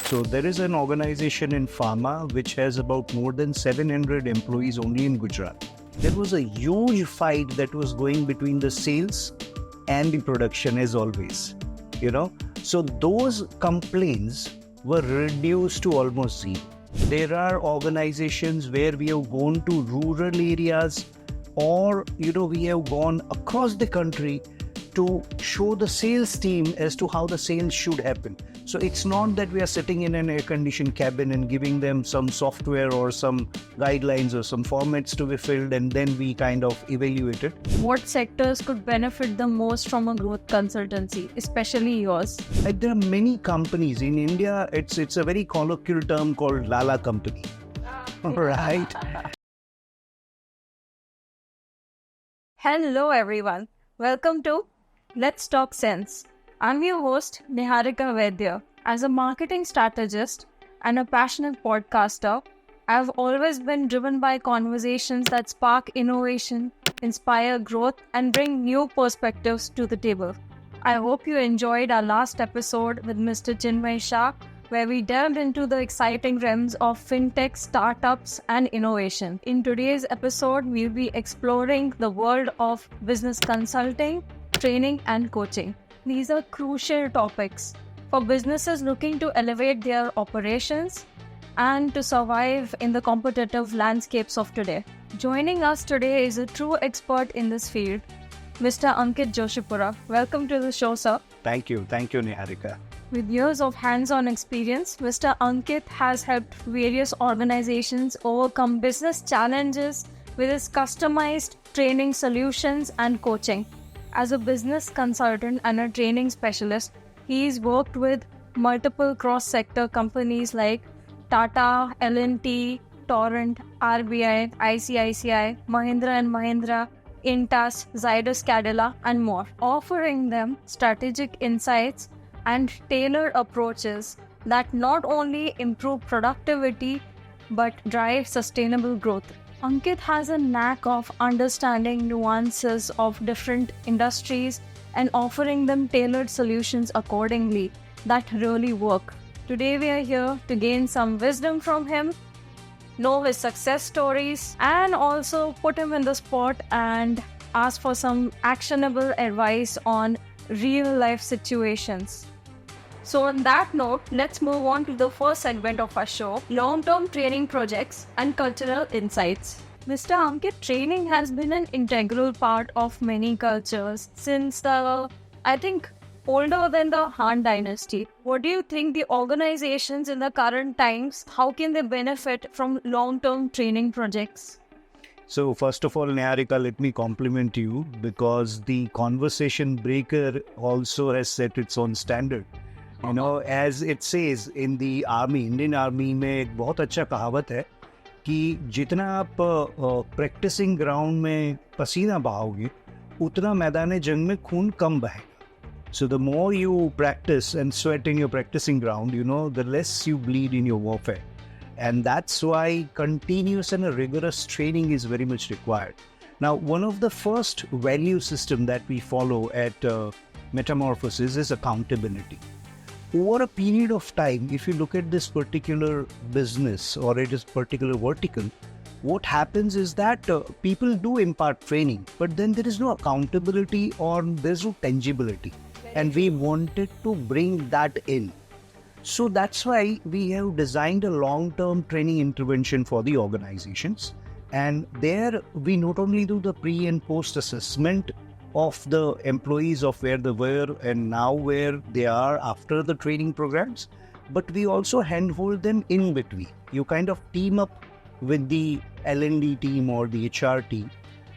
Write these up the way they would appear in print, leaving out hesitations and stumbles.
So there is an organization in pharma which has about more than 700 employees only in Gujarat. There was a huge fight that was going between the sales and the production as always, So those complaints were reduced to almost zero. There are organizations where we have gone to rural areas or, we have gone across the country to show the sales team as to how the sales should happen. So it's not that we are sitting in an air-conditioned cabin and giving them some software or some guidelines or some formats to be filled and then we kind of evaluate it. What sectors could benefit the most from a growth consultancy, especially yours? There are many companies. In India, it's a very colloquial term called Lala company. Right? Hello everyone. Welcome to Let's Talk Sense. I'm your host, Neharika Vaidya. As a marketing strategist and a passionate podcaster, I've always been driven by conversations that spark innovation, inspire growth, and bring new perspectives to the table. I hope you enjoyed our last episode with Mr. Chinmay Shah, where we delved into the exciting realms of fintech, startups, and innovation. In today's episode, we'll be exploring the world of business consulting, training, and coaching. These are crucial topics for businesses looking to elevate their operations and to survive in the competitive landscapes of today. Joining us today is a true expert in this field, Mr. Ankit Joshipura. Welcome to the show, sir. Thank you, Neharika. With years of hands-on experience, Mr. Ankit has helped various organizations overcome business challenges with his customized training solutions and coaching. As a business consultant and a training specialist, he's worked with multiple cross-sector companies like Tata, L&T, Torrent, RBI, ICICI, Mahindra & Mahindra, Intas, Zydus Cadila, and more, offering them strategic insights and tailored approaches that not only improve productivity but drive sustainable growth. Ankit has a knack of understanding nuances of different industries and offering them tailored solutions accordingly that really work. Today we are here to gain some wisdom from him, know his success stories, and also put him in the spot and ask for some actionable advice on real life situations. So on that note, let's move on to the first segment of our show, long-term training projects and cultural insights. Mr. Ankit, training has been an integral part of many cultures since older than the Han dynasty. What do you think the organizations in the current times, how can they benefit from long-term training projects? So first of all, Neharika, let me compliment you because the conversation breaker also has set its own standard. As it says in the army, Indian army में एक बहुत अच्छा कहावत है कि जितना आप practising ground में पसीना बहाओगे उतना मैदान जंग में खून कम बहेगा. So the more you practice and sweat in your practicing ground, the less you bleed in your warfare. And that's why continuous and rigorous training is very much required. Now, one of the first value system that we follow at Metamorphosis is accountability. Over a period of time, if you look at this particular business or it is particular vertical, what happens is that people do impart training, but then there is no accountability or there's no tangibility. And we wanted to bring that in. So that's why we have designed a long-term training intervention for the organizations. And there we not only do the pre and post assessment of the employees of where they were and now where they are after the training programs, but we also handhold them in between. You kind of team up with the L&D team or the HR team.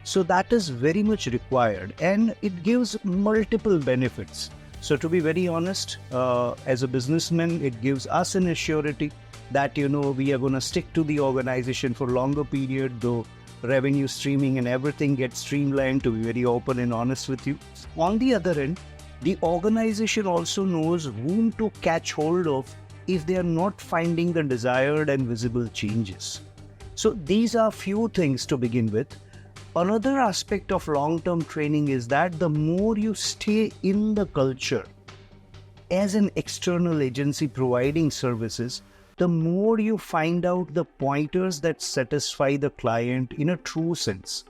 So that is very much required and it gives multiple benefits. So to be very honest, as a businessman, it gives us an assurity that, we are going to stick to the organization for longer period, though revenue streaming and everything gets streamlined, to be very open and honest with you. On the other end, the organization also knows whom to catch hold of if they are not finding the desired and visible changes. So these are few things to begin with. Another aspect of long-term training is that the more you stay in the culture, as an external agency providing services, the more you find out the pointers that satisfy the client in a true sense.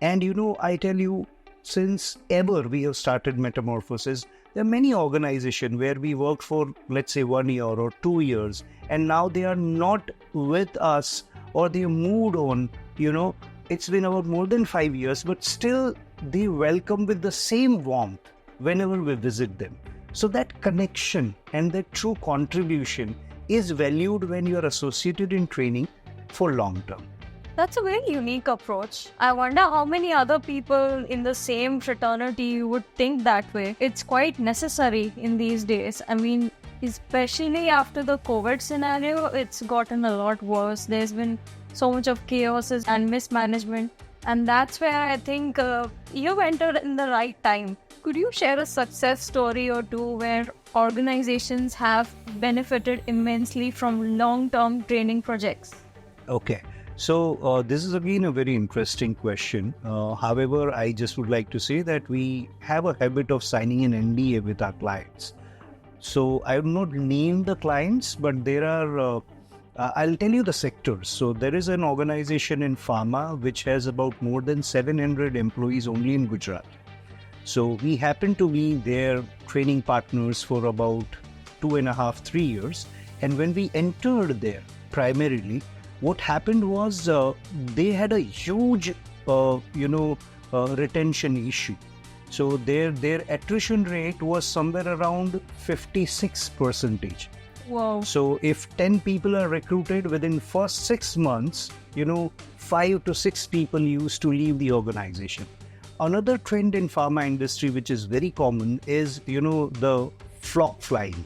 And I tell you, since ever we have started Metamorphosis, there are many organizations where we worked for, let's say, 1 year or 2 years, and now they are not with us or they moved on. It's been about more than 5 years, but still they welcome with the same warmth whenever we visit them. So that connection and that true contribution is valued when you are associated in training for long term. That's a very unique approach. I wonder how many other people in the same fraternity would think that way. It's quite necessary in these days. I mean, especially after the COVID scenario, it's gotten a lot worse. There's been so much of chaos and mismanagement. And that's where I think you've entered in the right time. Could you share a success story or two where organizations have benefited immensely from long-term training projects? Okay. So this is again a very interesting question. However, I just would like to say that we have a habit of signing an NDA with our clients. So I will not name the clients, but there are, I'll tell you the sectors. So there is an organization in pharma which has about more than 700 employees only in Gujarat. So we happen to be their training partners for about 2.5, 3 years. And when we entered there, primarily, what happened was they had a huge, retention issue. So their attrition rate was somewhere around 56%. Wow. So if 10 people are recruited within first 6 months, 5 to 6 people used to leave the organization. Another trend in pharma industry, which is very common, is, the flock flying.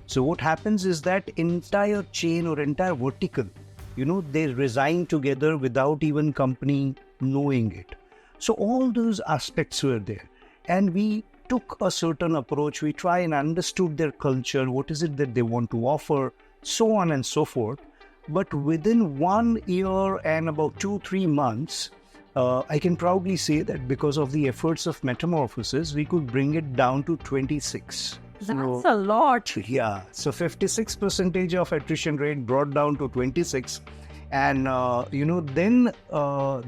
So what happens is that entire chain or entire vertical, they resign together without even company knowing it. So all those aspects were there. And we took a certain approach. We try and understood their culture, what is it that they want to offer, so on and so forth. But within 1 year and about 2-3 months, I can proudly say that because of the efforts of Metamorphosis, we could bring it down to 26. That's a lot. Yeah. So 56% of attrition rate brought down to 26. And, then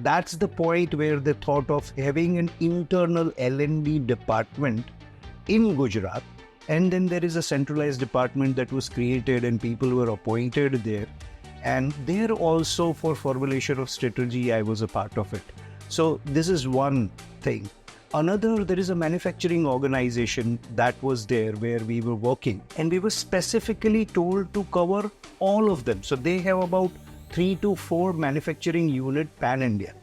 that's the point where they thought of having an internal L&D department in Gujarat. And then there is a centralized department that was created and people were appointed there. And there also for formulation of strategy, I was a part of it. So this is one thing. Another, there is a manufacturing organization that was there where we were working and we were specifically told to cover all of them. So they have about 3 to 4 manufacturing unit pan-India,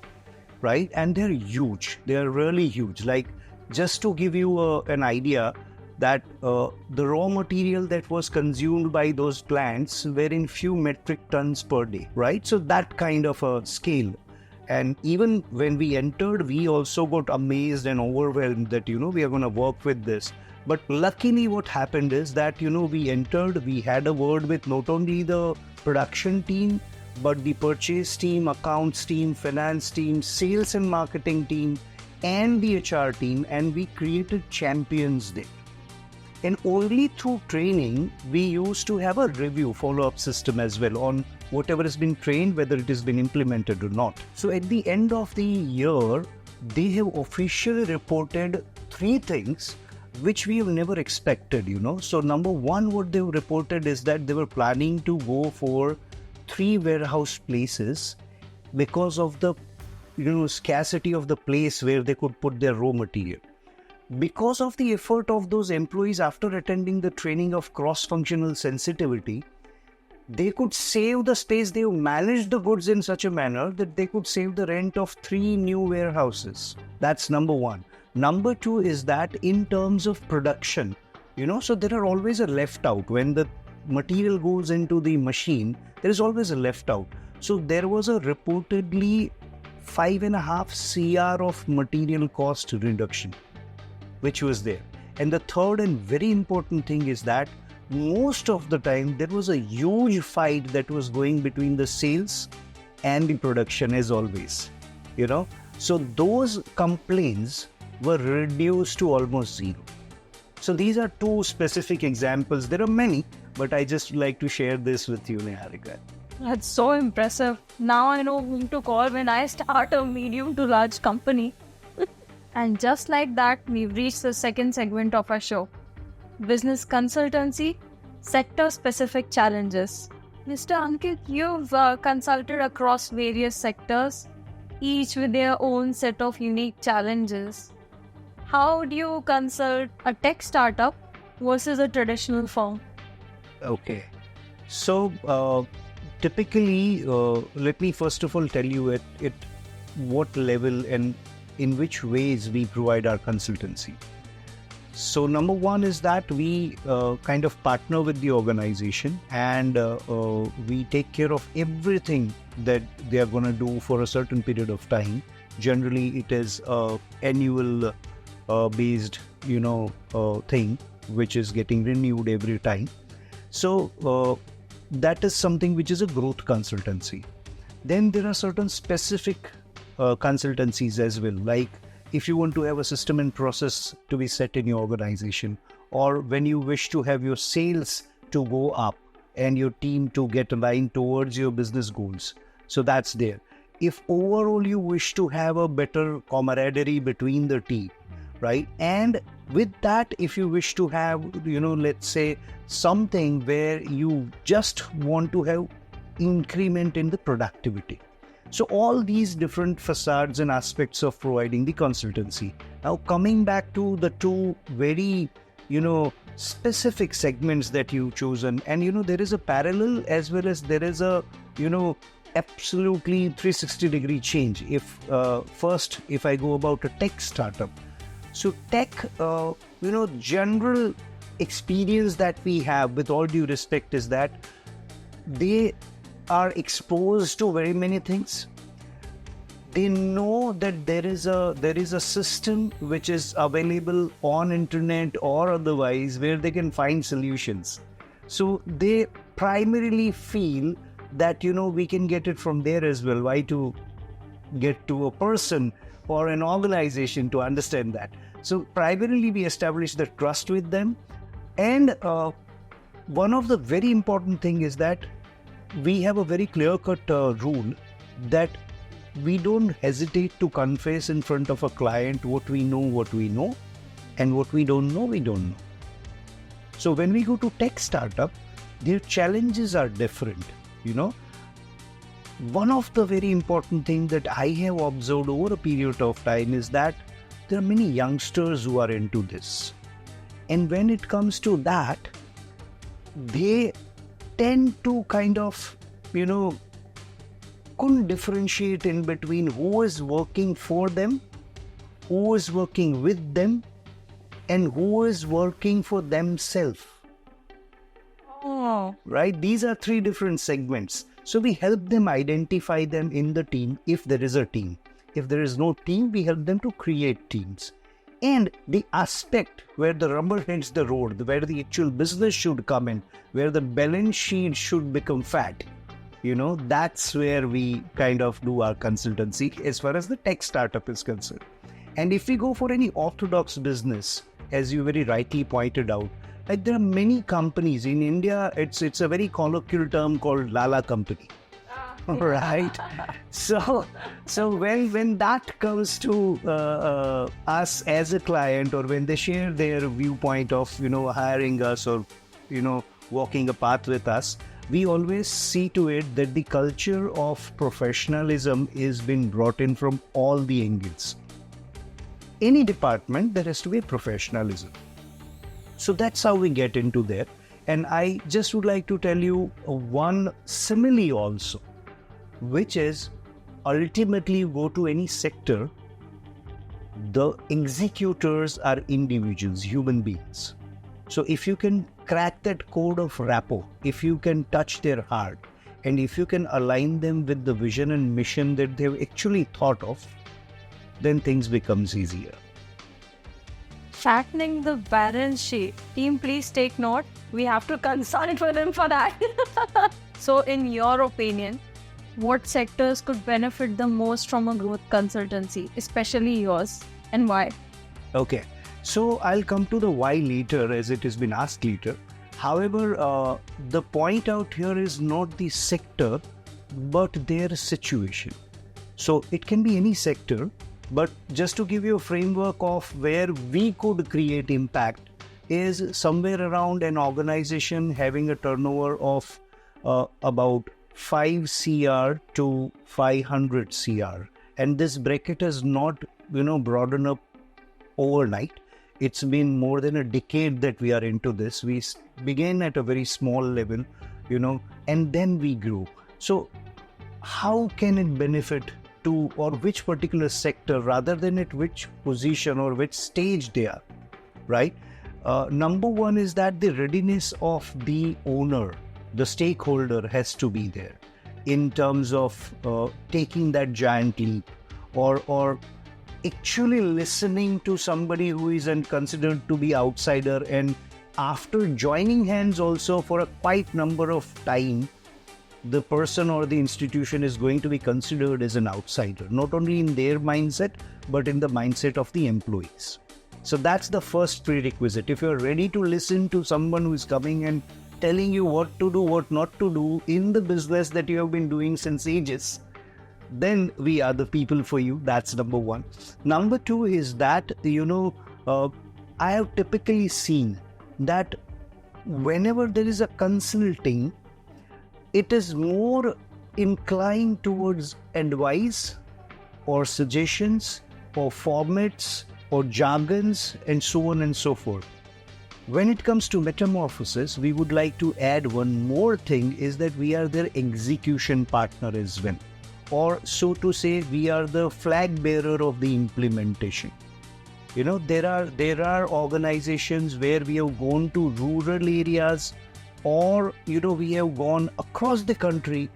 right? And they're huge. They're really huge. Like, just to give you an idea that the raw material that was consumed by those plants were in few metric tons per day, right? So that kind of a scale. And even when we entered, we also got amazed and overwhelmed that, we are going to work with this. But luckily what happened is that, we entered, we had a word with not only the production team, but the purchase team, accounts team, finance team, sales and marketing team, and the HR team, and we created champions there. And only through training, we used to have a review follow-up system as well on whatever has been trained, whether it has been implemented or not. So at the end of the year, they have officially reported 3 things which we have never expected, So number 1, what they reported is that they were planning to go for 3 warehouse places because of the, scarcity of the place where they could put their raw material. Because of the effort of those employees after attending the training of cross-functional sensitivity, they could save the space. They managed the goods in such a manner that they could save the rent of 3 new warehouses. That's number 1. Number 2 is that in terms of production, so there are always a left out. When the material goes into the machine, there is always a left out. So there was a reportedly 5.5 CR of material cost reduction, which was there. And the third and very important thing is that most of the time there was a huge fight that was going between the sales and the production, as always, So those complaints were reduced to almost zero. So these are two specific examples. There are many, but I just like to share this with you, Neharika. That's so impressive. Now I know whom to call when I start a medium to large company. And just like that, we've reached the second segment of our show. Business consultancy, sector-specific challenges. Mr. Ankit, you've consulted across various sectors, each with their own set of unique challenges. How do you consult a tech startup versus a traditional firm? Okay. So, typically, let me first of all tell you at what level and in which ways we provide our consultancy. So number one is that we kind of partner with the organization, and we take care of everything that they are going to do for a certain period of time. Generally, it is annual based, thing which is getting renewed every time. So that is something which is a growth consultancy. Then there are certain specific consultancies as well, like if you want to have a system and process to be set in your organization, or when you wish to have your sales to go up and your team to get aligned towards your business goals. So that's there. If overall you wish to have a better camaraderie between the team, right? And with that, if you wish to have, let's say something where you just want to have increment in the productivity. So all these different facades and aspects of providing the consultancy. Now coming back to the two very, specific segments that you've chosen, and there is a parallel as well as there is a, absolutely 360-degree change. If first, if I go about a tech startup, so tech, general experience that we have, with all due respect, is that they are exposed to very many things. They know that there is a system which is available on internet or otherwise where they can find solutions. So they primarily feel that we can get it from there as well. Why to get to a person or an organization to understand that? So primarily we establish the trust with them, and one of the very important thing is that we have a very clear-cut rule that we don't hesitate to confess in front of a client what we know, and what we don't know. So when we go to tech startup, their challenges are different, One of the very important things that I have observed over a period of time is that there are many youngsters who are into this. And when it comes to that, they tend to kind of, couldn't differentiate in between who is working for them, who is working with them, and who is working for themselves. Oh. Right? These are three different segments. So we help them identify them in the team if there is a team. If there is no team, we help them to create teams. And the aspect where the rubber hits the road, where the actual business should come in, where the balance sheet should become fat, that's where we kind of do our consultancy as far as the tech startup is concerned. And if we go for any orthodox business, as you very rightly pointed out, like there are many companies in India, it's a very colloquial term called Lala company. Right. So when that comes to us as a client, or when they share their viewpoint of hiring us or walking a path with us, we always see to it that the culture of professionalism is being brought in from all the angles. Any department, there has to be professionalism. So that's how we get into there. And I just would like to tell you one simile also, which is ultimately you go to any sector, the executors are individuals, human beings. So if you can crack that code of rapport, if you can touch their heart, and if you can align them with the vision and mission that they've actually thought of, then things becomes easier. Fattening the balance sheet. Team, please take note. We have to consult with him for that. So in your opinion, what sectors could benefit the most from a growth consultancy, especially yours, and why? Okay. So I'll come to the why later, as it has been asked later. However, the point out here is not the sector, but their situation. So it can be any sector, but just to give you a framework of where we could create impact is somewhere around an organization having a turnover of about 5 CR to 500 CR. And this bracket is not, broadened up overnight. It's been more than a decade that we are into this. We began at a very small level, and then we grew. So how can it benefit to, or which particular sector, rather than at which position or which stage they are, right? Number one is that the readiness of the owner, the stakeholder, has to be there in terms of taking that giant leap, or actually listening to somebody who is considered to be outsider, and after joining hands also for a quite number of time, the person or the institution is going to be considered as an outsider, not only in their mindset, but in the mindset of the employees. So that's the first prerequisite. If you're ready to listen to someone who is coming and telling you what to do, what not to do in the business that you have been doing since ages, then we are the people for you. That's number one. Number two is that, I have typically seen that whenever there is a consulting, it is more inclined towards advice or suggestions or formats or jargons and so on and so forth. When it comes to metamorphosis, we would like to add one more thing, is that we are their execution partner as well. Or so to say, we are the flag bearer of the implementation. There are organizations where we have gone to rural areas, or we have gone across the country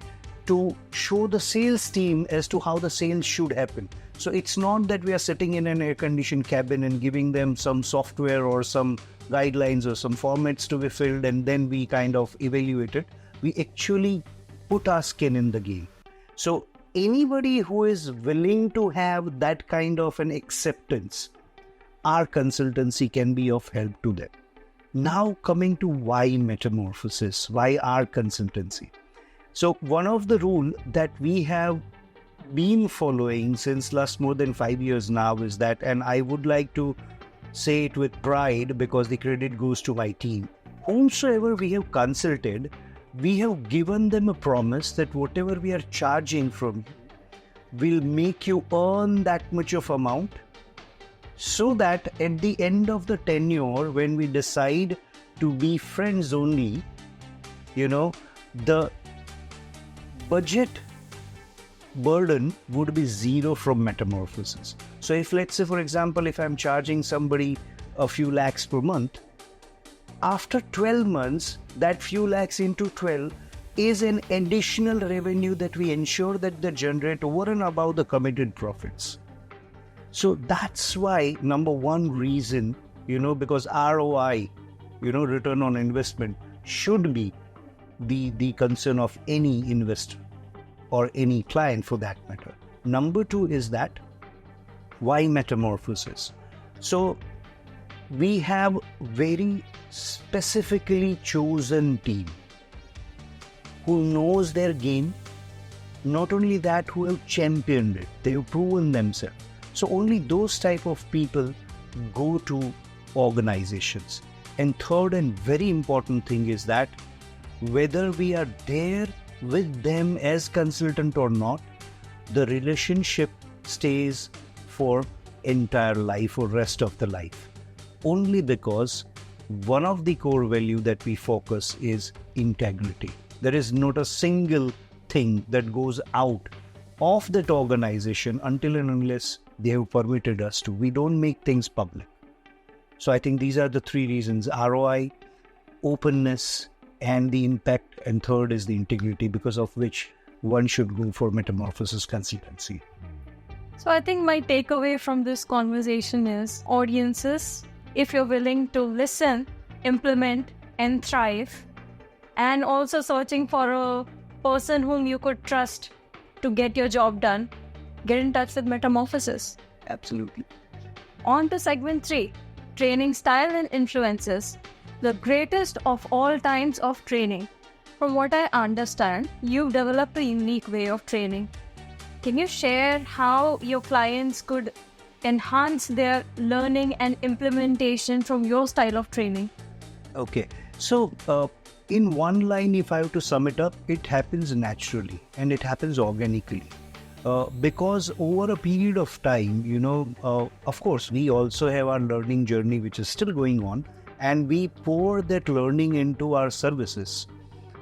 to show the sales team as to how the sales should happen. So it's not that we are sitting in an air-conditioned cabin and giving them some software or some guidelines or some formats to be filled and then we kind of evaluate it. We actually put our skin in the game. So anybody who is willing to have that kind of an acceptance, our consultancy can be of help to them. Now coming to why metamorphosis, why our consultancy. So one of the rule that we have been following since last more than 5 years now is that, and I would like to say it with pride because the credit goes to my team, whomsoever we have consulted, we have given them a promise that whatever we are charging from will make you earn that much of amount, so that at the end of the tenure, when we decide to be friends only, the budget burden would be zero from metamorphosis. So if, let's say, for example, if I'm charging somebody a few lakhs per month, after 12 months, that few lakhs into 12 is an additional revenue that we ensure that they generate over and above the committed profits. So that's why, number one reason, because ROI, return on investment, should be the concern of any investor or any client for that matter. Number two is that, why metamorphosis? So we have very specifically chosen team who knows their game. Not only that, who have championed it, they have proven themselves. So only those type of people go to organizations. And third and very important thing is that whether we are there with them as consultant or not, the relationship stays for entire life or rest of the life. Only because one of the core value that we focus is integrity. There is not a single thing that goes out of that organization until and unless they have permitted us to. We don't make things public. So I think these are the three reasons: ROI, openness, and the impact, and third is the integrity, because of which one should go for metamorphosis consultancy. So I think my takeaway from this conversation is, audiences, if you're willing to listen, implement, and thrive, and also searching for a person whom you could trust to get your job done, get in touch with Metamorphosis. Absolutely. On to segment 3, training style and influences, the greatest of all kinds of training. From what I understand, you've developed a unique way of training. Can you share how your clients could enhance their learning and implementation from your style of training? Okay, so in one line, if I have to sum it up, it happens naturally and it happens organically. Because over a period of time, of course, we also have our learning journey, which is still going on, and we pour that learning into our services.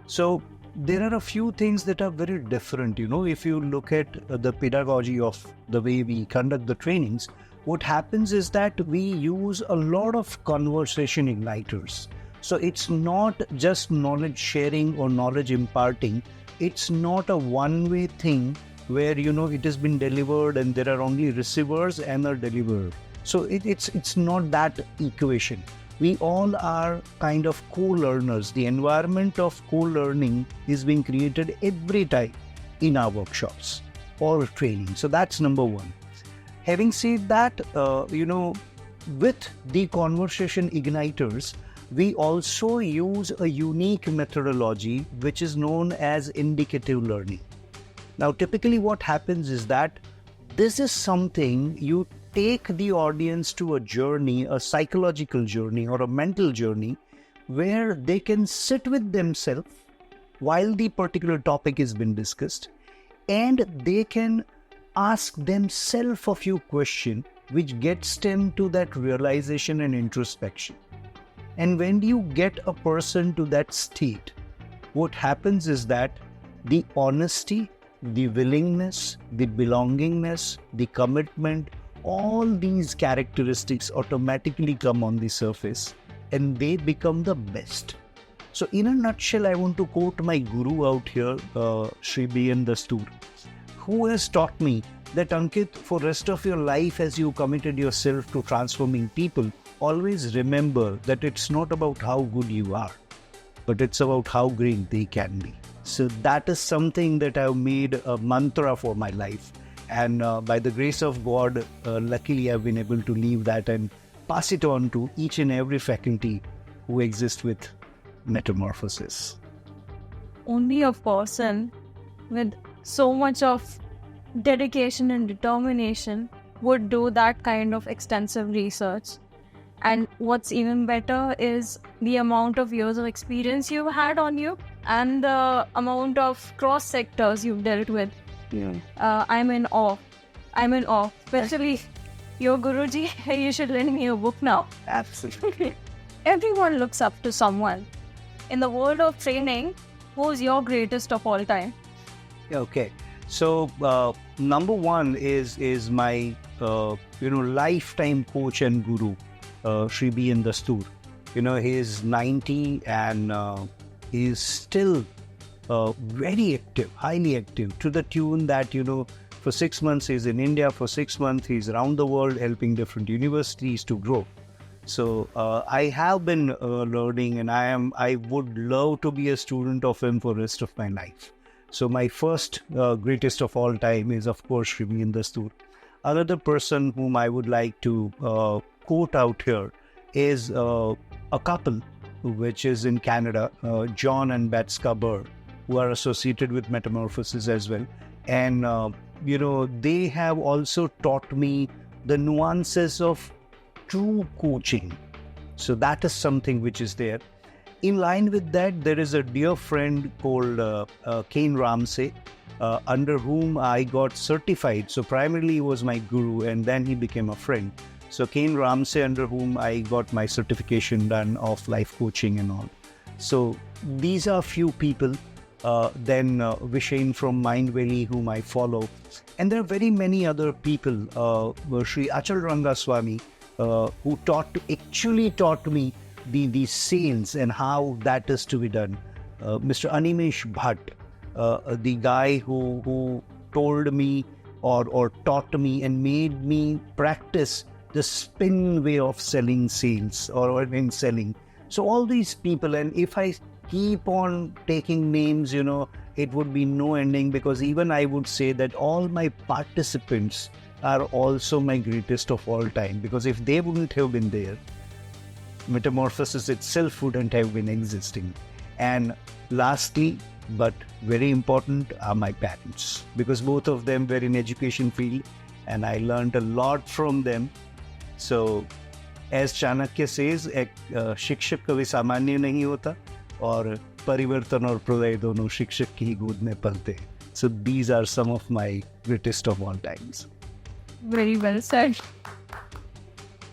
So there are a few things that are very different. If you look at the pedagogy of the way we conduct the trainings, what happens is that we use a lot of conversation igniters. So it's not just knowledge sharing or knowledge imparting. It's not a one-way thing where, it has been delivered and there are only receivers and a deliverer. So it's not that equation. We all are kind of co-learners. The environment of co-learning is being created every time in our workshops or training. So that's number one. Having said that, with the conversation igniters, we also use a unique methodology which is known as indicative learning. Now, typically what happens is that this is something you take the audience to a journey, a psychological journey or a mental journey, where they can sit with themselves while the particular topic is being discussed, and they can ask themselves a few questions which gets them to that realization and introspection. And when you get a person to that state, what happens is that the honesty, the willingness, the belongingness, the commitment, all these characteristics automatically come on the surface and they become the best. So in a nutshell, I want to quote my guru out here, Shri B.N. Dastur, who has taught me that, Ankit, for rest of your life as you committed yourself to transforming people, always remember that it's not about how good you are, but it's about how great they can be. So that is something that I've made a mantra for my life. And by the grace of God, luckily I've been able to leave that and pass it on to each and every faculty who exists with metamorphosis. Only a person with so much of dedication and determination would do that kind of extensive research. And what's even better is the amount of years of experience you've had on you and the amount of cross sectors you've dealt with. Yeah. I'm in awe. Especially your Guruji. You should lend me a book now. Absolutely. Everyone looks up to someone. In the world of training, who's your greatest of all time? Okay. So number one is my lifetime coach and guru, Shri B.N. Dastur. He is 90 and he is still very active, highly active, to the tune that, for 6 months he's in India, for 6 months he's around the world helping different universities to grow. So I have been learning, and I would love to be a student of him for the rest of my life. So my first greatest of all time is, of course, Shri B.N. Dastur. Another person whom I would like to quote out here is a couple which is in Canada, John and Betska Burr, who are associated with Metamorphosis as well. And, they have also taught me the nuances of true coaching. So that is something which is there. In line with that, there is a dear friend called Kane Ramsey, under whom I got certified. So primarily he was my guru and then he became a friend. So Kane Ramsey, under whom I got my certification done of life coaching and all. So these are few people. Then Vishain from Mind Valley, whom I follow. And there are very many other people, Sri Achal Rangaswamy, who actually taught me the sales and how that is to be done. Mr. Animesh Bhatt, the guy who told me or taught me and made me practice the spin way of selling sales or in selling. So all these people, and if I keep on taking names, it would be no ending, because even I would say that all my participants are also my greatest of all time, because if they wouldn't have been there, metamorphosis itself wouldn't have been existing. And lastly, but very important, are my parents, because both of them were in education field and I learned a lot from them. So as Chanakya says, एक शिक्षक कभी सामान्य नहीं होता और परिवर्तन और प्रलय दोनों शिक्षक की ही गोद में पलते हैं. So these are some of my greatest of all times. Very well said.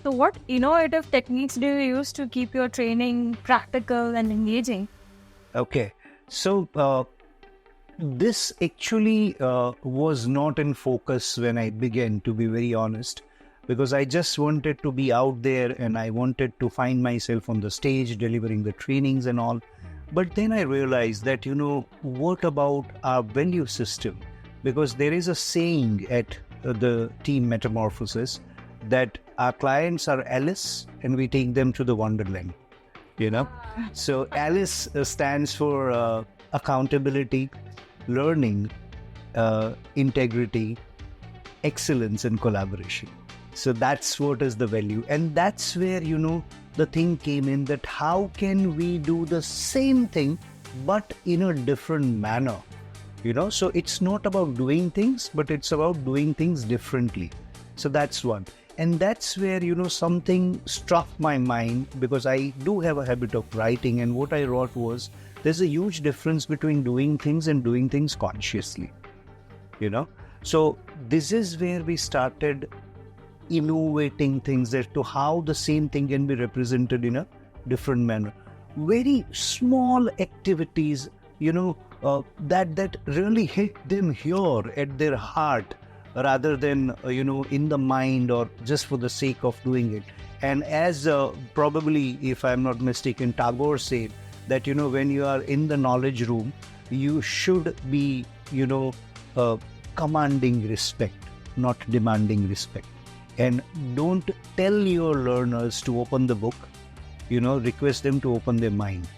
So what innovative techniques do you use to keep your training practical and engaging? Okay, so this actually was not in focus when I began, to be very honest, because I just wanted to be out there and I wanted to find myself on the stage delivering the trainings and all. But then I realized that, what about our value system? Because there is a saying at the team Metamorphosis that our clients are Alice and we take them to the Wonderland. So Alice stands for accountability, learning, integrity, excellence, and collaboration. So that's what is the value. And that's where, the thing came in, that how can we do the same thing, but in a different manner? So it's not about doing things, but it's about doing things differently. So that's one. And that's where, something struck my mind, because I do have a habit of writing. And what I wrote was, there's a huge difference between doing things and doing things consciously. So this is where we started innovating things as to how the same thing can be represented in a different manner. Very small activities, that really hit them here at their heart, rather than, in the mind or just for the sake of doing it. And as probably, if I'm not mistaken, Tagore said that, when you are in the knowledge room, you should be, commanding respect, not demanding respect. And don't tell your learners to open the book, request them to open their mind.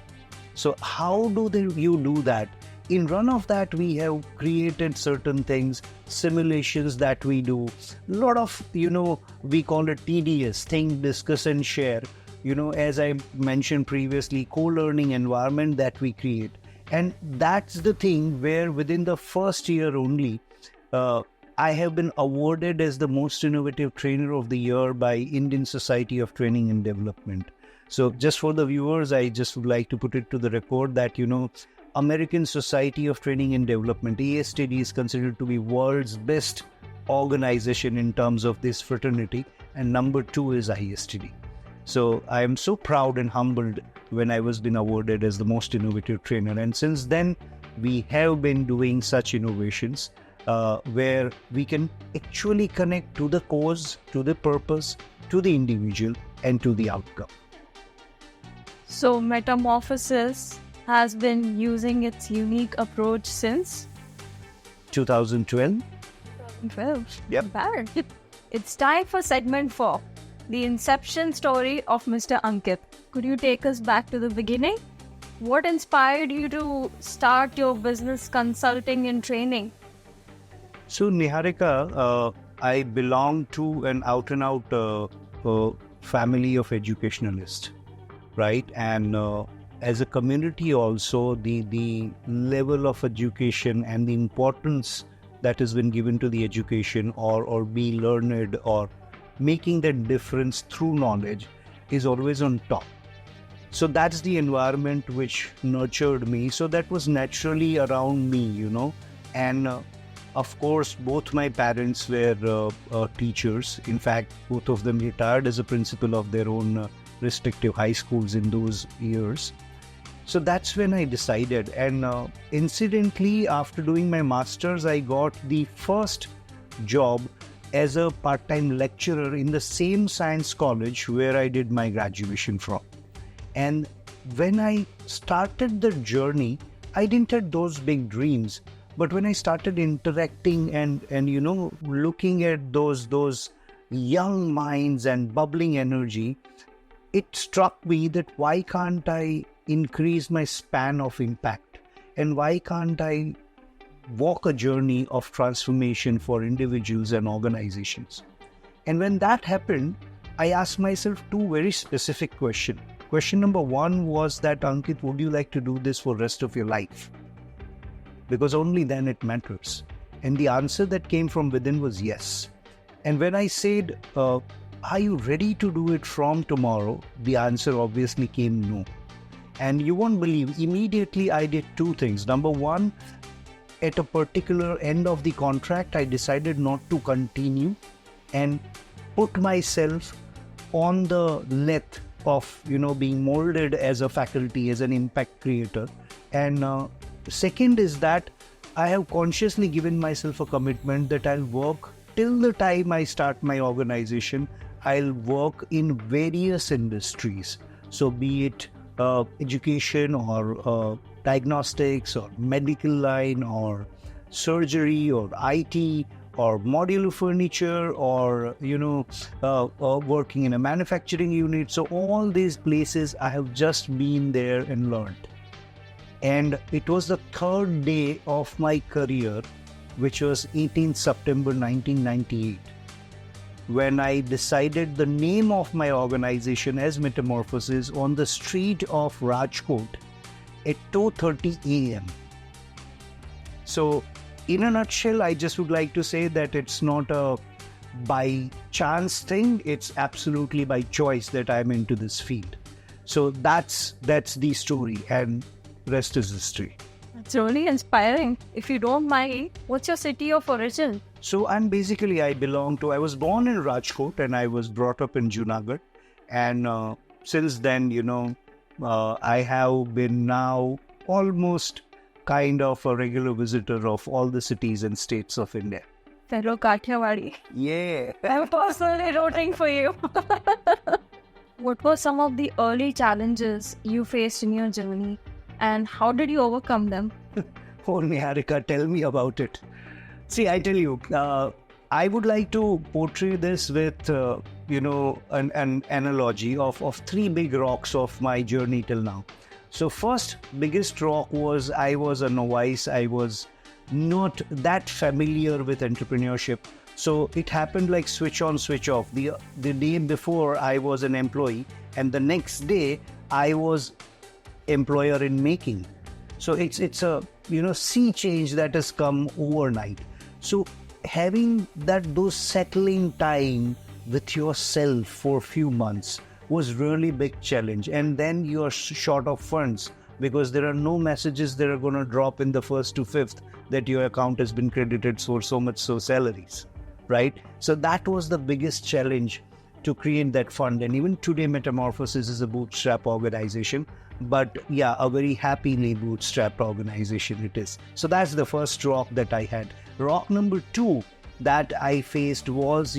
So how you do that? In run of that, we have created certain things, simulations that we do, lot of, we call it TDS, think, discuss and share, as I mentioned previously, co-learning environment that we create. And that's the thing where within the first year only, I have been awarded as the most innovative trainer of the year by Indian Society of Training and Development. So just for the viewers, I just would like to put it to the record that, American Society of Training and Development, ASTD, is considered to be world's best organization in terms of this fraternity. And number 2 is ISTD. So I am so proud and humbled when I was been awarded as the most innovative trainer. And since then, we have been doing such innovations where we can actually connect to the cause, to the purpose, to the individual, and to the outcome. So Metamorphosis has been using its unique approach since 2012. 2012. Yep. Bad. It's time for segment 4, the inception story of Mr. Ankit. Could you take us back to the beginning? What inspired you to start your business consulting and training? So Neharika, I belong to an out-and-out family of educationalists, right? And as a community also, the level of education and the importance that has been given to the education or be learned or making that difference through knowledge is always on top. So that's the environment which nurtured me. So that was naturally around me, And of course, both my parents were teachers. In fact, both of them retired as a principal of their own respective high schools in those years. So that's when I decided. And incidentally, after doing my master's, I got the first job as a part-time lecturer in the same science college where I did my graduation from. And when I started the journey, I didn't have those big dreams. But when I started interacting and looking at those young minds and bubbling energy, it struck me that why can't I increase my span of impact? And why can't I walk a journey of transformation for individuals and organizations? And when that happened, I asked myself two very specific questions. Question number one was that, Ankit, would you like to do this for the rest of your life? Because only then it matters. And the answer that came from within was yes. And when I said, are you ready to do it from tomorrow? The answer obviously came no. And you won't believe, immediately I did two things. Number one, at a particular end of the contract, I decided not to continue and put myself on the length of, being molded as a faculty, as an impact creator. And second is that I have consciously given myself a commitment that I'll work till the time I start my organization. I'll work in various industries. So be it education or diagnostics or medical line or surgery or IT or modular furniture or, working in a manufacturing unit. So all these places I have just been there and learned. And it was the third day of my career, which was 18th September 1998, when I decided the name of my organization as Metamorphosis on the street of Rajkot at 2:30 a.m. So, in a nutshell, I just would like to say that it's not a by chance thing, it's absolutely by choice that I'm into this field. So that's the story, and rest is history. It's really inspiring. If you don't mind, what's your city of origin? So I was born in Rajkot and I was brought up in Junagadh. And since then, I have been now almost kind of a regular visitor of all the cities and states of India. Fellow Kathiawadi. Yeah. I'm personally rooting for you. What were some of the early challenges you faced in your journey and how did you overcome them? Oh, Neharika, tell me about it. See, I tell you, I would like to portray this with, an analogy of three big rocks of my journey till now. So first biggest rock was I was a novice. I was not that familiar with entrepreneurship. So it happened like switch on, switch off. The day before I was an employee and the next day I was employer in making. So it's a sea change that has come overnight. So having those settling time with yourself for a few months was really big challenge. And then you're short of funds because there are no messages that are going to drop in the 1st to 5th that your account has been credited for so much salaries, right? So that was the biggest challenge to create that fund. And even today, Metamorphosis is a bootstrap organization. But yeah, a very happily bootstrapped organization it is. So that's the first rock that I had. Rock number two that I faced was,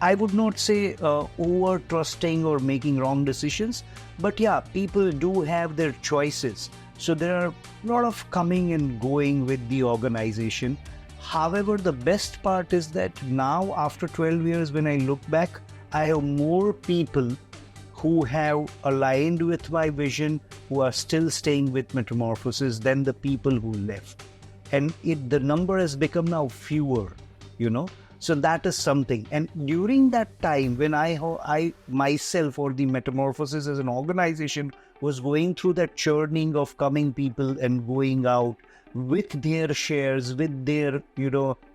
I would not say over trusting or making wrong decisions, but yeah, people do have their choices. So there are a lot of coming and going with the organization. However, the best part is that now after 12 years, when I look back, I have more people who have aligned with my vision, who are still staying with Metamorphosis than the people who left. And the number has become now fewer, So that is something. And during that time, when I myself or the Metamorphosis as an organization was going through that churning of coming people and going out with their shares, with their,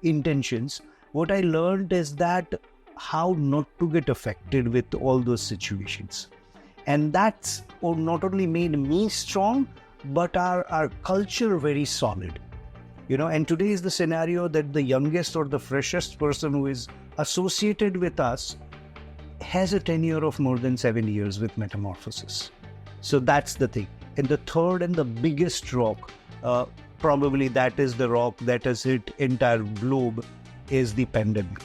intentions, what I learned is that how not to get affected with all those situations. And that's not only made me strong, but our culture very solid. And today is the scenario that the youngest or the freshest person who is associated with us has a tenure of more than 7 years with Metamorphosis. So that's the thing. And the third and the biggest rock, probably that is the rock that has hit entire globe, is the pandemic.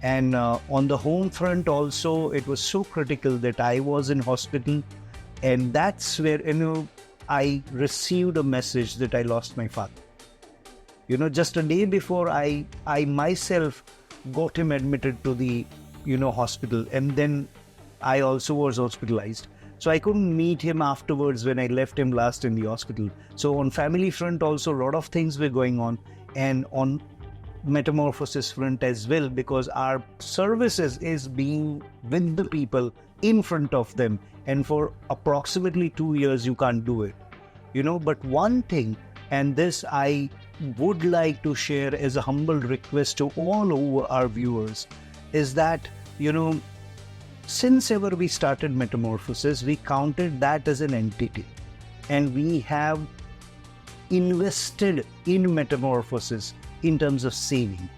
And on the home front also, it was so critical that I was in hospital. And that's where, I received a message that I lost my father. Just a day before I myself got him admitted to the, hospital. And then I also was hospitalized. So I couldn't meet him afterwards when I left him last in the hospital. So on family front also, a lot of things were going on. And on metamorphosis front as well, because our services is being with the people in front of them, and for approximately 2 years you can't do it, but one thing, and this I would like to share as a humble request to all our viewers, is that since ever we started Metamorphosis, we counted that as an entity, and we have invested in Metamorphosis in terms of saving.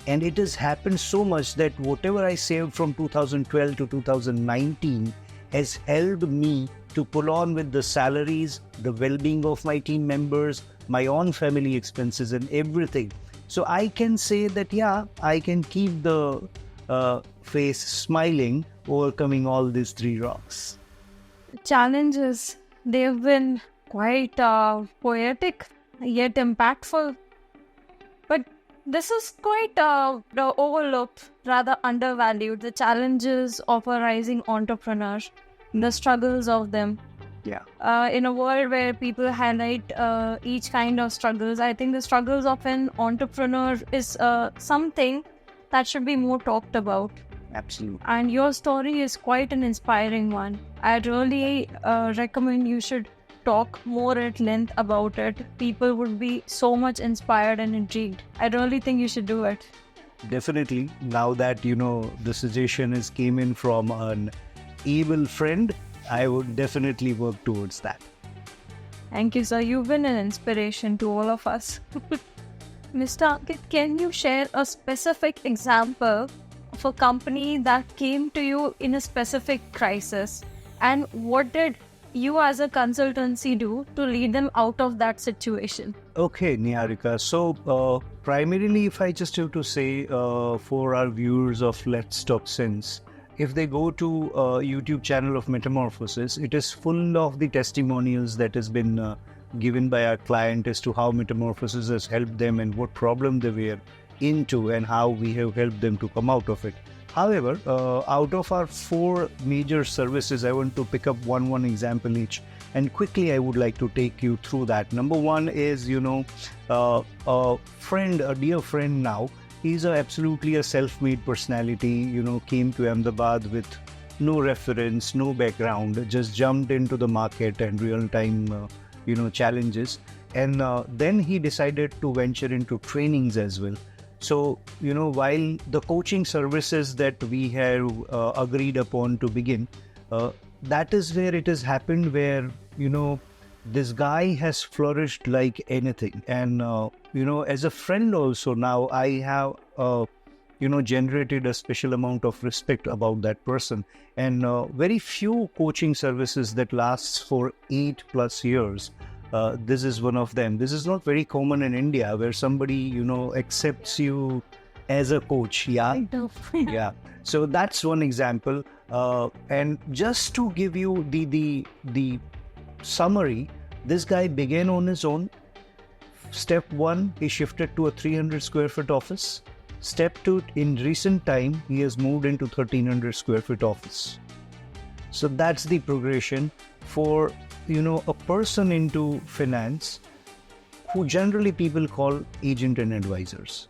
And it has happened so much that whatever I saved from 2012 to 2019 has helped me to pull on with the salaries, the well-being of my team members, my own family expenses and everything. So I can say that, yeah, I can keep the face smiling, overcoming all these 3 rocks. Challenges, they've been quite poetic yet impactful. But this is quite overlooked, rather undervalued. The challenges of a rising entrepreneur, the struggles of them. Yeah. In a world where people highlight each kind of struggles, I think the struggles of an entrepreneur is something that should be more talked about. Absolutely. And your story is quite an inspiring one. I'd really recommend you should talk more at length about it. People would be so much inspired and intrigued. I really think you should do it. Definitely. Now that, the suggestion came in from an able friend, I would definitely work towards that. Thank you, sir. You've been an inspiration to all of us. Mr. Ankit, can you share a specific example of a company that came to you in a specific crisis? And what did you as a consultancy do to lead them out of that situation? Okay, Neharika. So, primarily, if I just have to say for our viewers of Let's Talk Sense, if they go to YouTube channel of Metamorphosis, it is full of the testimonials that has been given by our client as to how Metamorphosis has helped them and what problem they were into and how we have helped them to come out of it. However, out of our 4 major services, I want to pick up one example each, and quickly I would like to take you through that. Number 1 is, a dear friend now. He's absolutely a self-made personality, came to Ahmedabad with no reference, no background, just jumped into the market and real-time, challenges. And then he decided to venture into trainings as well. So, while the coaching services that we have agreed upon to begin, that is where it has happened, where, this guy has flourished like anything. And, as a friend also now, I have, generated a special amount of respect about that person. And very few coaching services that lasts for 8+ years. This is one of them. This is not very common in India, where somebody, accepts you as a coach. Yeah. Yeah. So that's one example. And just to give you the summary, this guy began on his own. Step 1, he shifted to a 300 square foot office. Step 2, in recent time, he has moved into 1300 square foot office. So that's the progression for a person into finance who generally people call agent and advisors.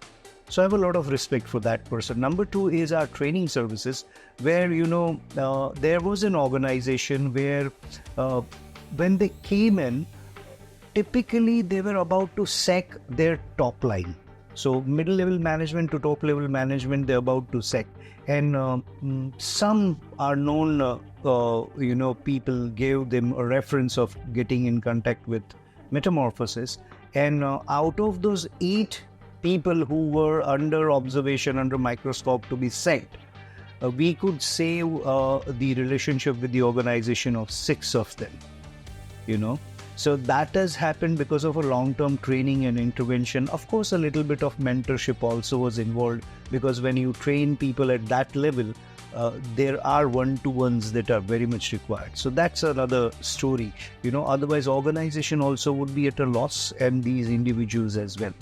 So I have a lot of respect for that person. Number 2 is our training services, where, there was an organization where when they came in, typically they were about to sack their top line. So middle level management to top level management, they're about to sack. And some are known, people gave them a reference of getting in contact with Metamorphosis. And out of those 8 people who were under observation, under microscope to be sacked, we could save the relationship with the organization of 6 of them, So that has happened because of a long-term training and intervention. Of course, a little bit of mentorship also was involved, because when you train people at that level, there are one-to-ones that are very much required. So that's another story. Otherwise organization also would be at a loss, and these individuals as well.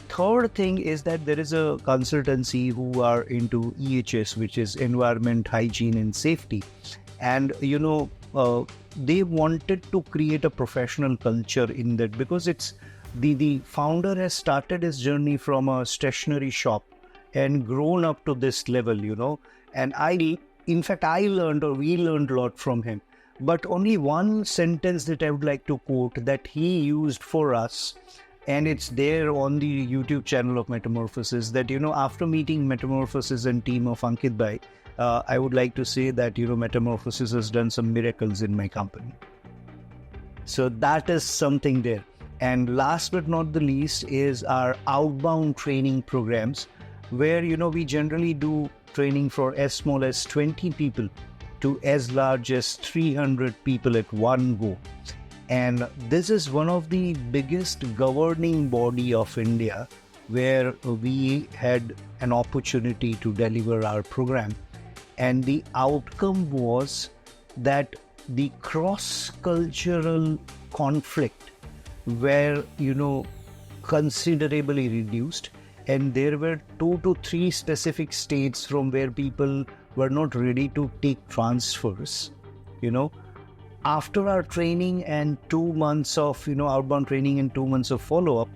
Third thing is that there is a consultancy who are into EHS, which is environment, hygiene and safety. And, they wanted to create a professional culture in that, because it's the founder has started his journey from a stationery shop and grown up to this level, and in fact, I learned, or we learned a lot from him. But only one sentence that I would like to quote that he used for us, and it's there on the YouTube channel of Metamorphosis, that, after meeting Metamorphosis and team of Ankit Bhai, I would like to say that, Metamorphosis has done some miracles in my company. So that is something there. And last but not the least is our outbound training programs, where, we generally do training for as small as 20 people to as large as 300 people at one go. And this is one of the biggest governing body of India, where we had an opportunity to deliver our program. And the outcome was that the cross-cultural conflict were, considerably reduced. And there were 2 to 3 specific states from where people were not ready to take transfers. After our training and 2 months of, outbound training and 2 months of follow-up,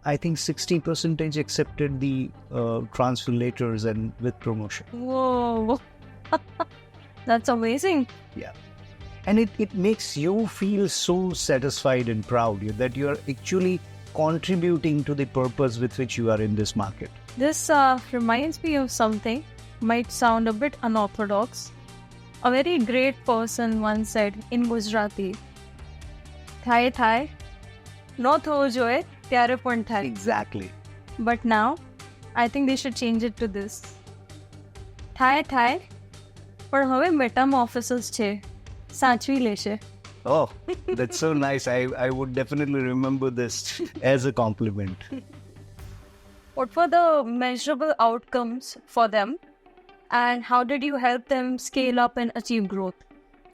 I think 60% accepted the transfer letters and with promotion. Whoa. That's amazing. Yeah. And it makes you feel so satisfied and proud that you are actually contributing to the purpose with which you are in this market. This reminds me of something, might sound a bit unorthodox. A very great person once said in Gujarati, "Thai, no tho joe, tyare pon thai." Exactly. But now, I think they should change it to this. Thai, પણ હવે metamorphosis છે, સાચવી લેશે. Oh, that's so nice. I would definitely remember this as a compliment. What were the measurable outcomes for them? And how did you help them scale up and achieve growth?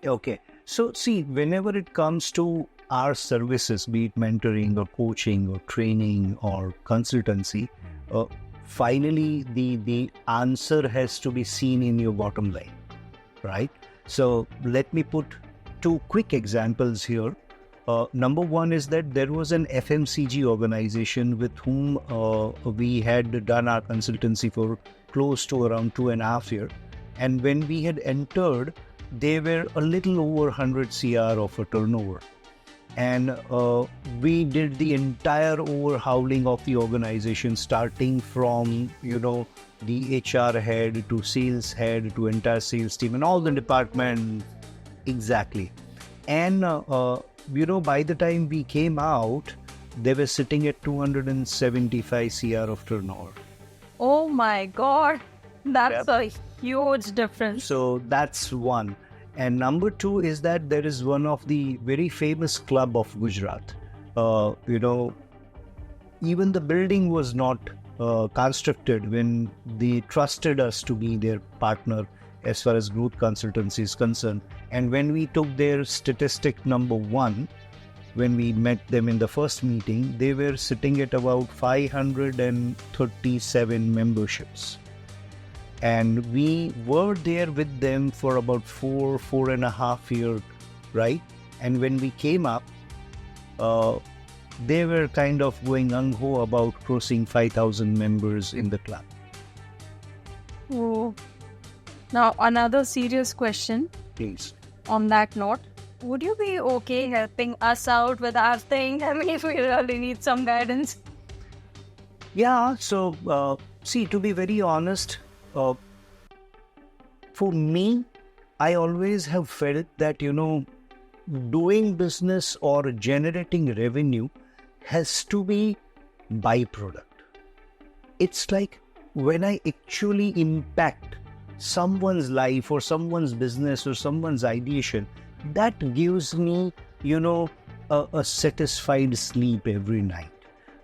Okay. So, see, whenever it comes to our services, be it mentoring or coaching or training or consultancy, finally, the answer has to be seen in your bottom line, right? So, let me put 2 quick examples here. Number one is that there was an FMCG organization with whom we had done our consultancy for close to around 2.5 years. And when we had entered, they were a little over 100 CR of a turnover. And we did the entire overhauling of the organization, starting from, the HR head to sales head to entire sales team and all the departments. Exactly. And, by the time we came out, they were sitting at 275 CR of turnover. Oh my God, that's a huge difference. So that's one. And number 2 is that there is one of the very famous club of Gujarat. Even the building was not constructed when they trusted us to be their partner as far as growth consultancy is concerned. And when we took their statistic number 1, when we met them in the first meeting, they were sitting at about 537 memberships. And we were there with them for about 4.5 years, right? And when we came up, they were kind of going gung-ho about crossing 5,000 members in the club. Oh. Now, another serious question. Please. On that note, would you be okay helping us out with our thing? I mean, if we really need some guidance. Yeah, so, see, to be very honest, for me, I always have felt that, doing business or generating revenue has to be byproduct. It's like when I actually impact someone's life or someone's business or someone's ideation, that gives me, a satisfied sleep every night.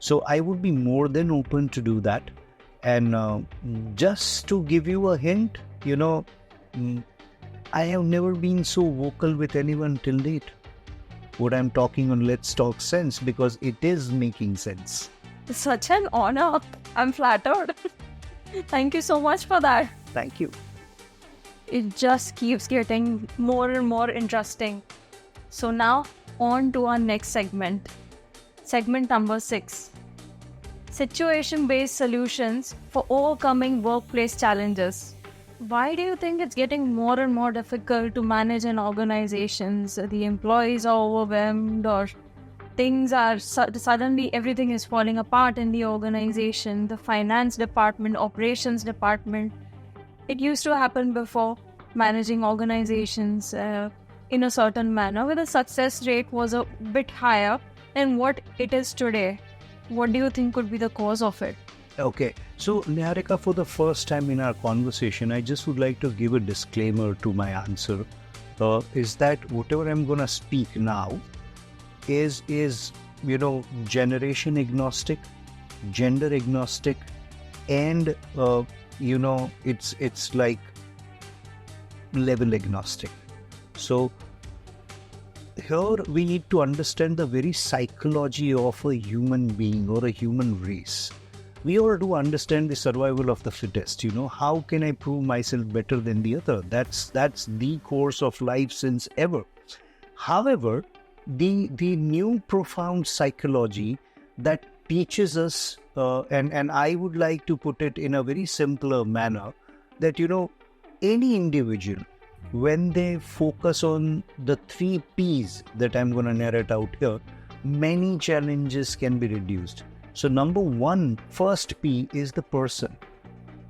So I would be more than open to do that. And just to give you a hint, I have never been so vocal with anyone till date. What I'm talking on Let's Talk Sense, because it is making sense. It's such an honor. I'm flattered. Thank you so much for that. Thank you. It just keeps getting more and more interesting. So now, on to our next segment. Segment number 6. Situation-based solutions for overcoming workplace challenges. Why do you think it's getting more and more difficult to manage in organizations? The employees are overwhelmed, or things are suddenly everything is falling apart in the organization, the finance department, operations department. It used to happen before, managing organizations in a certain manner, where the success rate was a bit higher than what it is today. What do you think could be the cause of it? Okay, so Neharika, for the first time in our conversation, I just would like to give a disclaimer to my answer. Is that whatever I'm going to speak now is generation agnostic, gender agnostic, and it's like level agnostic. So here we need to understand the very psychology of a human being or a human race. We all do understand the survival of the fittest. How can I prove myself better than the other? That's the course of life since ever. However, the new profound psychology that teaches us, and I would like to put it in a very simpler manner, that any individual, when they focus on the 3 P's that I'm going to narrate out here, many challenges can be reduced. So number 1, first P is the person.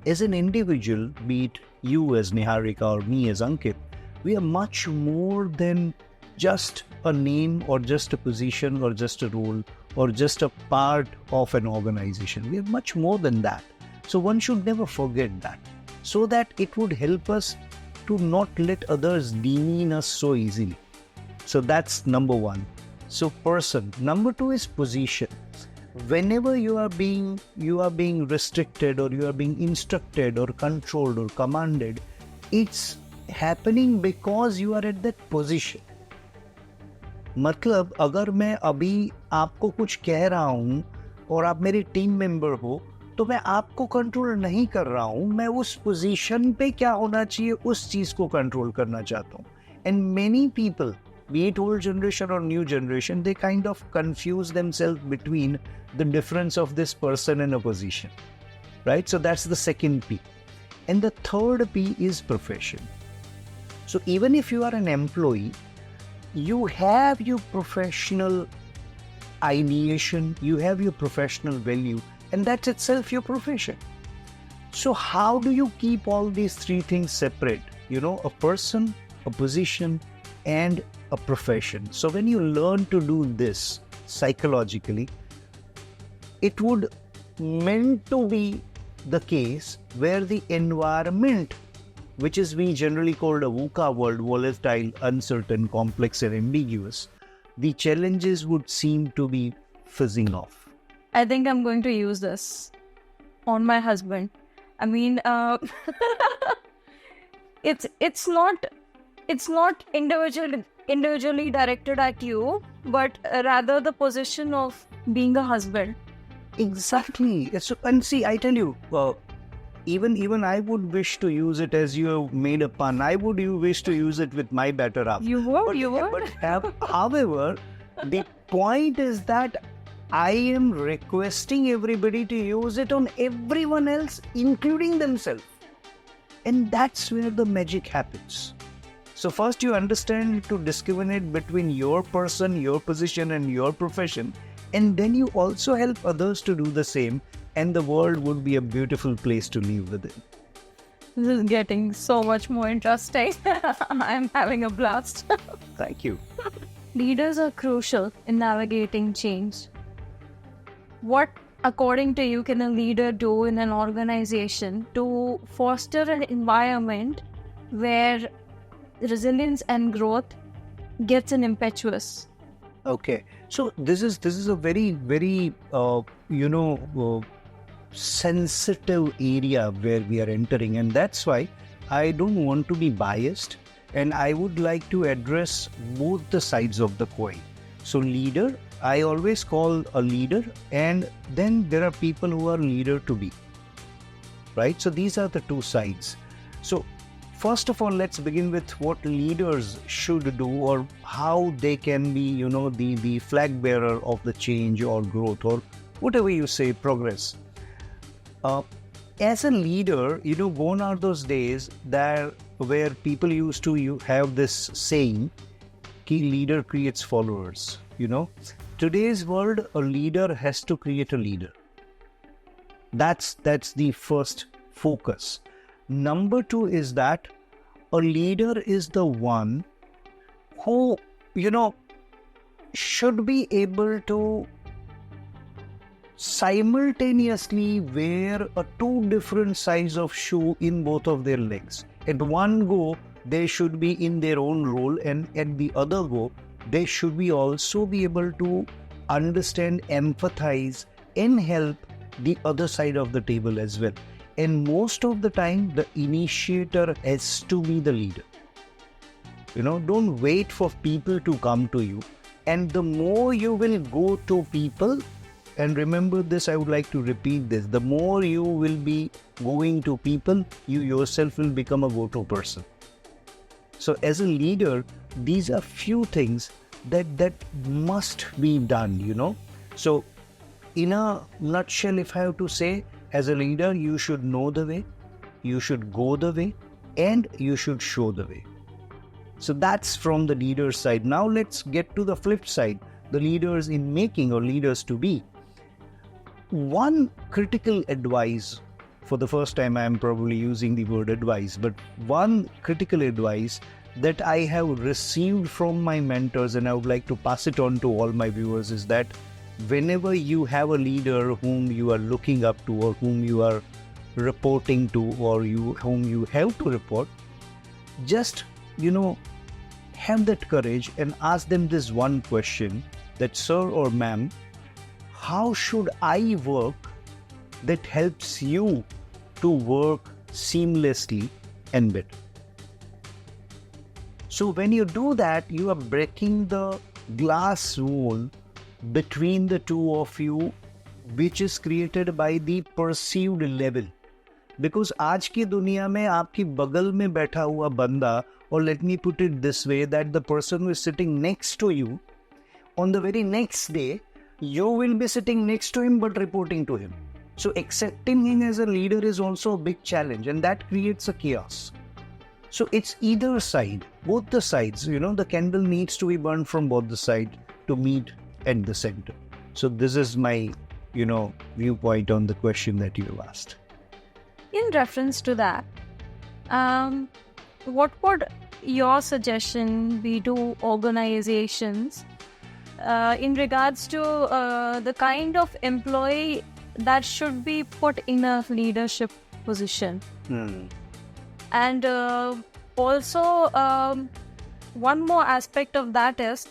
As an individual, be it you as Neharika or me as Ankit, we are much more than just a name or just a position or just a role or just a part of an organization. We are much more than that. So one should never forget that, so that it would help us to not let others demean us so easily. So that's number 1. So person. Number 2 is position. Whenever you are being restricted, or you are being instructed or controlled or commanded, it's happening because you are at that position. मतलब अगर मैं अभी आपको कुछ कह रहा हूँ और आप मेरे टीम मेंबर हो, तो मैं आपको कंट्रोल नहीं कर रहा हूँ, मैं उस पोजीशन पे क्या होना चाहिए उस चीज को कंट्रोल करना चाहता हूँ. And many people, be it old generation or new generation, they kind of confuse themselves between the difference of this person and a position, right? So that's the second P. And the third P is profession. So even if you are an employee, you have your professional ideation, you have your professional value, and that's itself your profession. So how do you keep all these 3 things separate? A person, a position, and a profession. So when you learn to do this psychologically, it would meant to be the case where the environment, which is we generally called a VUCA world, volatile, uncertain, complex, and ambiguous, the challenges would seem to be fizzing off. I think I'm going to use this on my husband. I mean, it's not individually directed at you, but rather the position of being a husband. Exactly. So, and see, I tell you, even I would wish to use it, as you have made a pun. I would wish to use it with my better half. You would. However, the point is that I am requesting everybody to use it on everyone else, including themselves. And that's where the magic happens. So first you understand to discriminate between your person, your position, and your profession. And then you also help others to do the same. And the world would be a beautiful place to live within. This is getting so much more interesting. I'm having a blast. Thank you. Leaders are crucial in navigating change. What, according to you, can a leader do in an organization to foster an environment where resilience and growth gets an impetus? Okay, so this is a very, very sensitive area where we are entering, and that's why I don't want to be biased, and I would like to address both the sides of the coin. So leader, I always call a leader, and then there are people who are leader to be, right? So these are the 2 sides. So first of all, let's begin with what leaders should do or how they can be, the flag bearer of the change or growth or whatever you say, progress. As a leader, gone are those days where people used to have this saying, key leader creates followers. Today's world, a leader has to create a leader. That's the first focus. Number two is that a leader is the one who, should be able to simultaneously wear a two different size of shoe in both of their legs. At one go, they should be in their own role, and at the other go, they should be also be able to understand, empathize, and help the other side of the table as well. And most of the time, the initiator has to be the leader. Don't wait for people to come to you. And the more you will go to people, and remember this, I would like to repeat this, the more you will be going to people, you yourself will become a go-to person. So as a leader, these are few things that must be done, So in a nutshell, if I have to say, as a leader, you should know the way, you should go the way, and you should show the way. So that's from the leader's side. Now let's get to the flip side, the leaders in making or leaders to be. One critical advice, for the first time I am probably using the word advice, but one critical advice that I have received from my mentors, and I would like to pass it on to all my viewers, is that whenever you have a leader whom you are looking up to or whom you are reporting to or whom you have to report, just, have that courage and ask them this one question that, sir or ma'am, how should I work that helps you to work seamlessly and better? So when you do that, you are breaking the glass wall between the two of you, which is created by the perceived level. Because आज की दुनिया में आपकी बगल में बैठा हुआ बंदा, or let me put it this way, that the person who is sitting next to you, on the very next day, you will be sitting next to him but reporting to him. So accepting him as a leader is also a big challenge, and that creates a chaos. So it's either side, both the sides, the candle needs to be burned from both the sides to meet at the center. So this is my, viewpoint on the question that you have asked. In reference to that, what would your suggestion be to organizations in regards to the kind of employee that should be put in a leadership position? And also, one more aspect of that is,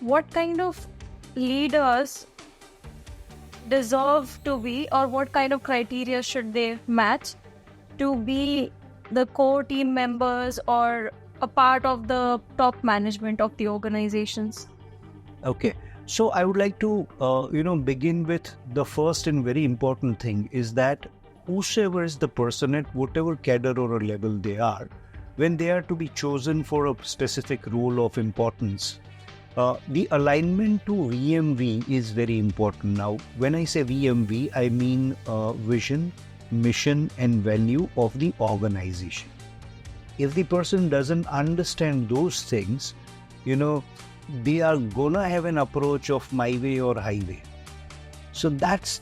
what kind of leaders deserve to be, or what kind of criteria should they match to be the core team members or a part of the top management of the organizations? Okay, so I would like to, begin with the first and very important thing is that whosoever is the person at whatever cadre or a level they are, when they are to be chosen for a specific role of importance, the alignment to VMV is very important. Now, when I say VMV, I mean vision, mission, and value of the organization. If the person doesn't understand those things, they are gonna have an approach of my way or highway. So that's,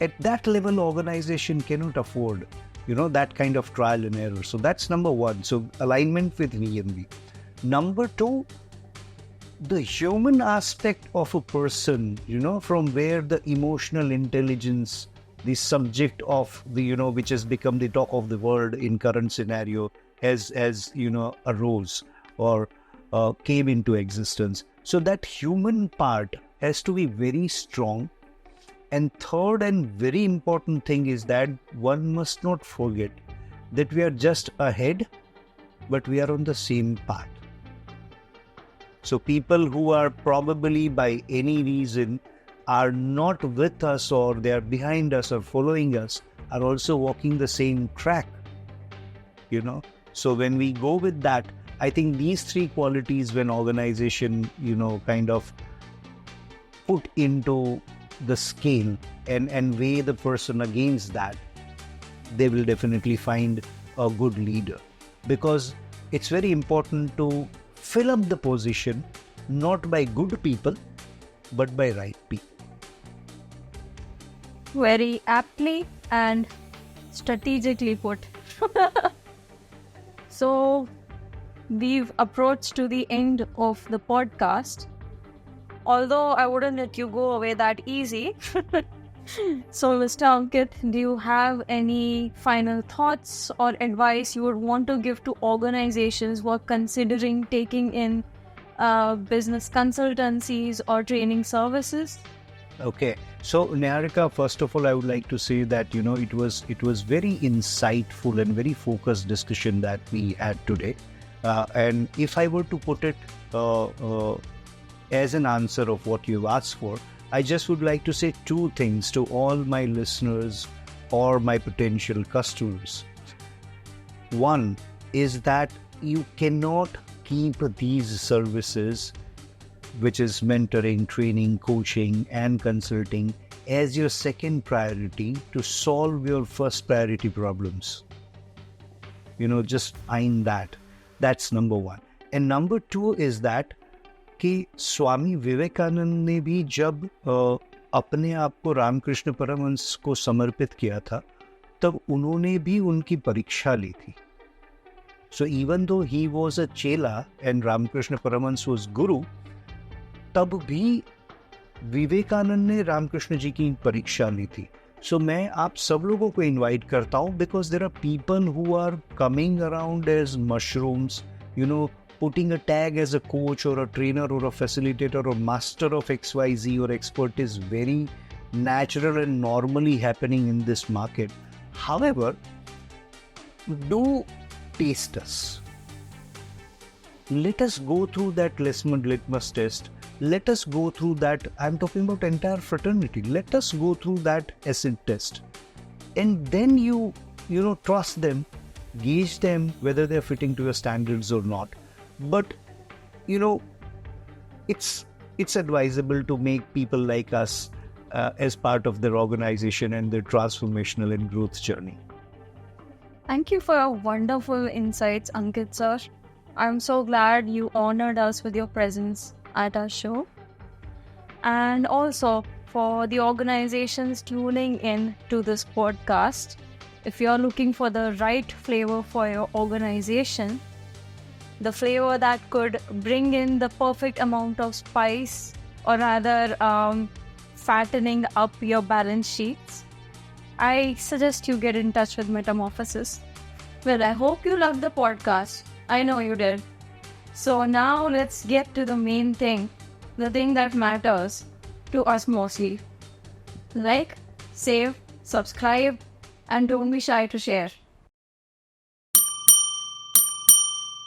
at that level, organization cannot afford, that kind of trial and error. So that's number one. So alignment with VMV. Number two, the human aspect of a person, from where the emotional intelligence, the subject of the, which has become the talk of the world in current scenario, has arose or came into existence. So that human part has to be very strong. And third and very important thing is that one must not forget that we are just ahead, but we are on the same path. So people who are probably by any reason are not with us, or they are behind us or following us, are also walking the same track, So when we go with that, I think these three qualities, when organization, kind of put into the scale and weigh the person against that, they will definitely find a good leader. Because it's very important to fill up the position, not by good people, but by right people. Very aptly and strategically put. So we've approached to the end of the podcast. Although I wouldn't let you go away that easy. So Mr. Ankit, do you have any final thoughts or advice you would want to give to organizations who are considering taking in business consultancies or training services? Okay. So Neharika, first of all, I would like to say that, it was very insightful and very focused discussion that we had today. And if I were to put it as an answer of what you've asked for, I just would like to say two things to all my listeners or my potential customers. One is that you cannot keep these services, which is mentoring, training, coaching, and consulting, as your second priority to solve your first priority problems. Just find that. That's number one. And number two is that कि स्वामी विवेकानंद ने भी जब अपने आप को रामकृष्ण परमहंस को समर्पित किया था, तब उन्होंने भी उनकी परीक्षा ली थी. So even though he was a chela and Ramakrishna Paramahansa was guru, तब भी विवेकानंद ने रामकृष्ण जी की परीक्षा ली थी. So मैं आप सब लोगों को इनवाइट करता हूँ, because there are people who are coming around as mushrooms, putting a tag as a coach or a trainer or a facilitator or master of XYZ or expert is very natural and normally happening in this market. However, do taste us. Let us go through that litmus test. Let us go through that. I'm talking about entire fraternity. Let us go through that acid test. And then you trust them, gauge them whether they're fitting to your standards or not. But, it's advisable to make people like us as part of their organization and their transformational and growth journey. Thank you for your wonderful insights, Ankit sir. I'm so glad you honored us with your presence at our show. And also for the organizations tuning in to this podcast, if you're looking for the right flavor for your organization, the flavor that could bring in the perfect amount of spice, or rather fattening up your balance sheets, I suggest you get in touch with Metamorphosis. Well, I hope you loved the podcast. I know you did. So now let's get to the main thing, the thing that matters to us mostly. Like, save, subscribe, and don't be shy to share.